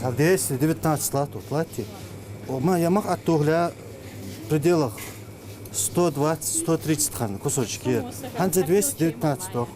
За 10-19 лат платье. Я мог от угля в пределах 120-130 кусочки. Ханзе 219 тох.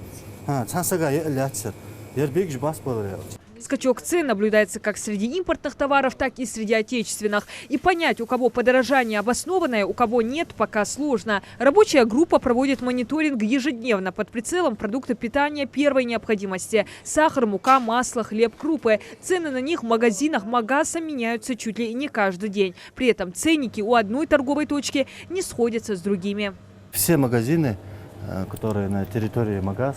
Цансага ляцер. Ербек жбас болар. Скачок цен наблюдается как среди импортных товаров, так и среди отечественных. И понять, у кого подорожание обоснованное, у кого нет, пока сложно. Рабочая группа проводит мониторинг ежедневно под прицелом продукты питания первой необходимости. Сахар, мука, масло, хлеб, крупы. Цены на них в магазинах Магаса меняются чуть ли не каждый день. При этом ценники у одной торговой точки не сходятся с другими. Все магазины, которые на территории Магас,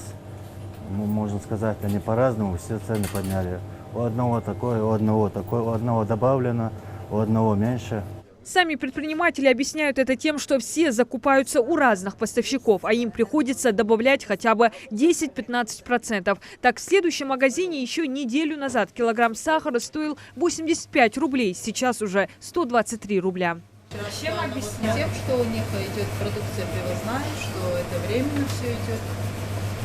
можно сказать, они по-разному все цены подняли. У одного такое, у одного такое, у одного добавлено, у одного меньше. Сами предприниматели объясняют это тем, что все закупаются у разных поставщиков, а им приходится добавлять хотя бы 10-15%. Так, в следующем магазине еще неделю назад килограмм сахара стоил 85 рублей, сейчас уже 123 рубля. Чем объясняют? Тем, что у них идет продукция привозная, что это временно все идет.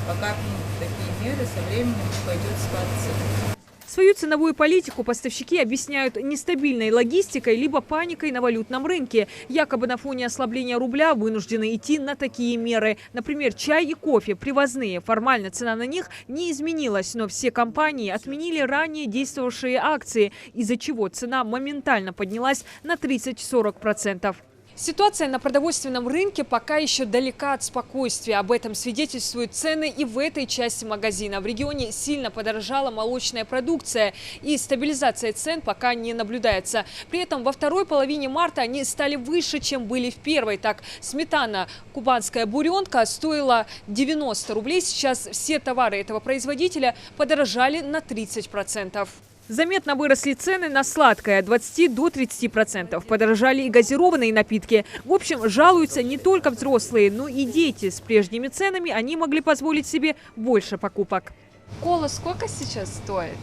Пока такие меры, со временем пойдет спад цен. Свою ценовую политику поставщики объясняют нестабильной логистикой либо паникой на валютном рынке. Якобы на фоне ослабления рубля вынуждены идти на такие меры. Например, чай и кофе привозные. Формально цена на них не изменилась, но все компании отменили ранее действовавшие акции, из-за чего цена моментально поднялась на 30-40%. Ситуация на продовольственном рынке пока еще далека от спокойствия. Об этом свидетельствуют цены и в этой части магазина. В регионе сильно подорожала молочная продукция, и стабилизация цен пока не наблюдается. При этом во второй половине марта они стали выше, чем были в первой. Так, сметана кубанская буренка стоила 90 рублей. Сейчас все товары этого производителя подорожали на 30%. Заметно выросли цены на сладкое – от 20 до 30%. Подорожали и газированные напитки. В общем, жалуются не только взрослые, но и дети. С прежними ценами они могли позволить себе больше покупок. Кола сколько сейчас стоит?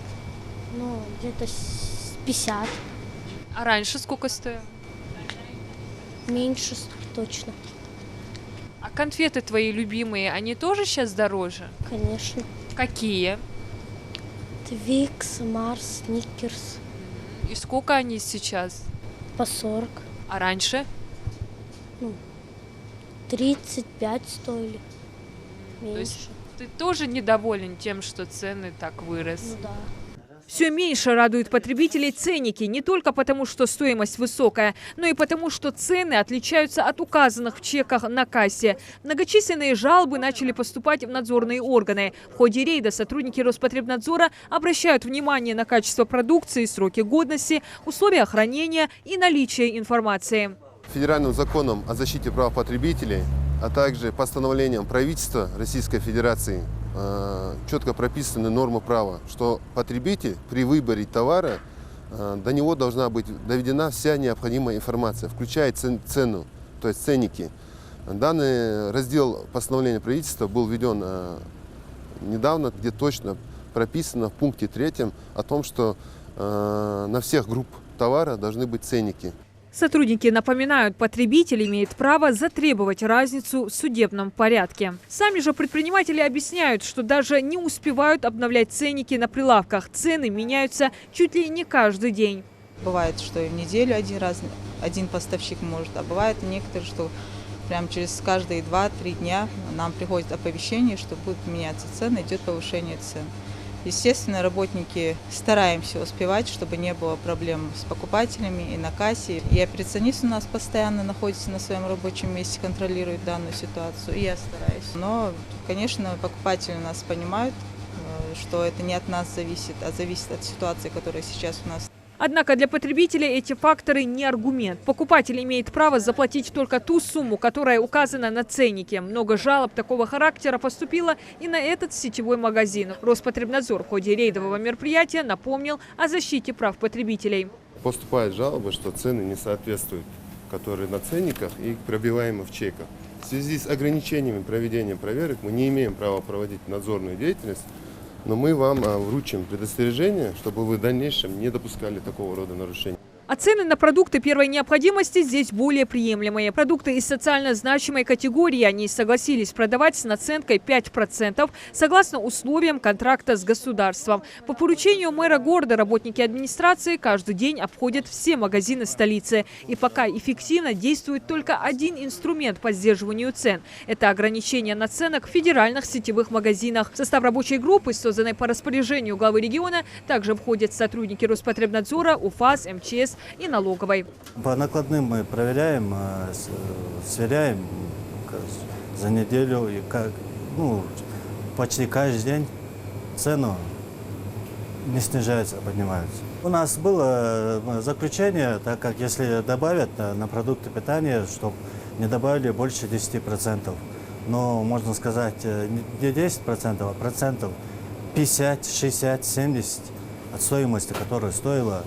Ну, где-то 50. А раньше сколько стоило? Меньше точно. А конфеты твои любимые, они тоже сейчас дороже? Конечно. Какие? Твикс, Марс, Сникерс. И сколько они сейчас? По 40. А раньше? 35 стоили. Меньше. То есть ты тоже недоволен тем, что цены так выросли? Ну да. Все меньше радуют потребителей ценники не только потому, что стоимость высокая, но и потому, что цены отличаются от указанных в чеках на кассе. Многочисленные жалобы начали поступать в надзорные органы. В ходе рейда сотрудники Роспотребнадзора обращают внимание на качество продукции, сроки годности, условия хранения и наличие информации. Федеральным законом о защите прав потребителей, а также постановлением правительства Российской Федерации четко прописаны нормы права, что потребитель при выборе товара, до него должна быть доведена вся необходимая информация, включая цену, то есть ценники. Данный раздел постановления правительства был введен недавно, где точно прописано в пункте 3 о том, что на всех групп товара должны быть ценники. Сотрудники напоминают, потребитель имеет право затребовать разницу в судебном порядке. Сами же предприниматели объясняют, что даже не успевают обновлять ценники на прилавках. Цены меняются чуть ли не каждый день. Бывает, что и в неделю один поставщик может, а бывает некоторые, что прям через каждые 2-3 дня нам приходит оповещение, что будут меняться цены, идет повышение цен. Естественно, работники стараемся успевать, чтобы не было проблем с покупателями и на кассе. И операционист у нас постоянно находится на своем рабочем месте, контролирует данную ситуацию, и я стараюсь. Но, конечно, покупатели у нас понимают, что это не от нас зависит, а зависит от ситуации, которая сейчас у нас. Однако для потребителя эти факторы не аргумент. Покупатель имеет право заплатить только ту сумму, которая указана на ценнике. Много жалоб такого характера поступило и на этот сетевой магазин. Роспотребнадзор в ходе рейдового мероприятия напомнил о защите прав потребителей. Поступают жалобы, что цены не соответствуют, которые на ценниках и пробиваемы в чеках. В связи с ограничениями проведения проверок мы не имеем права проводить надзорную деятельность. Но мы вам вручим предостережение, чтобы вы в дальнейшем не допускали такого рода нарушений. А цены на продукты первой необходимости здесь более приемлемые. Продукты из социально значимой категории они согласились продавать с наценкой 5% согласно условиям контракта с государством. По поручению мэра города работники администрации каждый день обходят все магазины столицы. И пока эффективно действует только один инструмент по сдерживанию цен. Это ограничение наценок в федеральных сетевых магазинах. В состав рабочей группы, созданной по распоряжению главы региона, также входят сотрудники Роспотребнадзора, УФАС, МЧС и налоговой. По накладным мы проверяем, сверяем за неделю и почти каждый день цену не снижается, а поднимается. У нас было заключение, так как если добавят на продукты питания, чтобы не добавили больше 10%. Но можно сказать не 10%, а процентов 50, 60, 70 от стоимости, которая стоила,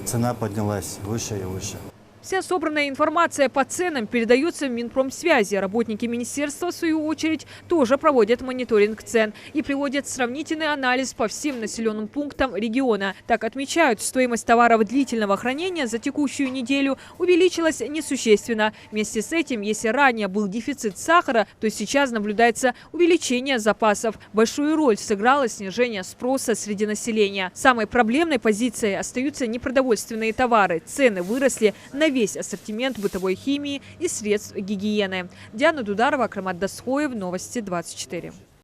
цена поднялась выше и выше. Вся собранная информация по ценам передается в Минпромсвязи. Работники министерства, в свою очередь, тоже проводят мониторинг цен и приводят сравнительный анализ по всем населенным пунктам региона. Так отмечают, стоимость товаров длительного хранения за текущую неделю увеличилась несущественно. Вместе с этим, если ранее был дефицит сахара, то сейчас наблюдается увеличение запасов. Большую роль сыграло снижение спроса среди населения. Самой проблемной позицией остаются непродовольственные товары. Цены выросли на весь ассортимент бытовой химии и средств гигиены. Диана Дударова, Акрамат Дасхоев, Новости 24.